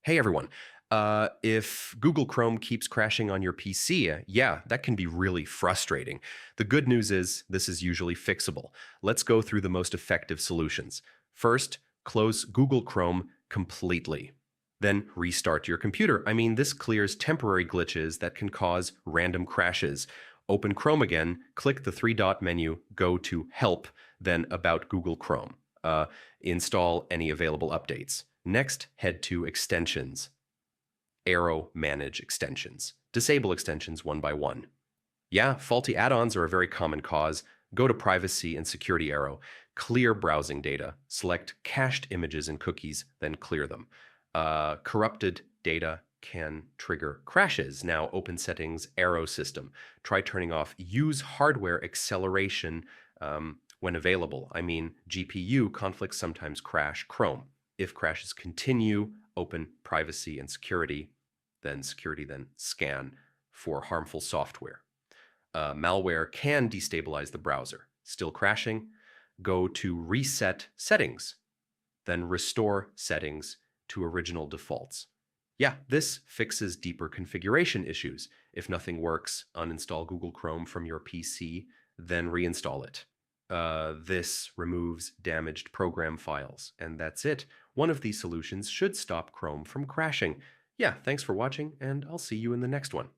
Hey everyone. If Google Chrome keeps crashing on your PC, yeah, that can be really frustrating. The good news is this is usually fixable. Let's go through the most effective solutions. First, close Google Chrome completely. Then restart your computer. This clears temporary glitches that can cause random crashes. Open Chrome again, click the three-dot menu, go to Help, then About Google Chrome. Uh, Install any available updates. Next, head to Extensions. Arrow Manage Extensions. Disable extensions one by one. Yeah, faulty add-ons are a very common cause. Go to Privacy and Security arrow. Clear browsing data. Select cached images and cookies, then clear them. Corrupted data can trigger crashes. Now open Settings, Arrow System. Try turning off Use Hardware Acceleration when available. GPU conflicts sometimes crash Chrome. If crashes continue, open Privacy and Security, then scan for harmful software. Malware can destabilize the browser. Still crashing? Go to Reset Settings, then Restore Settings to original defaults. Yeah, this fixes deeper configuration issues. If nothing works, uninstall Google Chrome from your PC, then reinstall it. This removes damaged program files, and that's it. One of these solutions should stop Chrome from crashing. Yeah, thanks for watching, and I'll see you in the next one.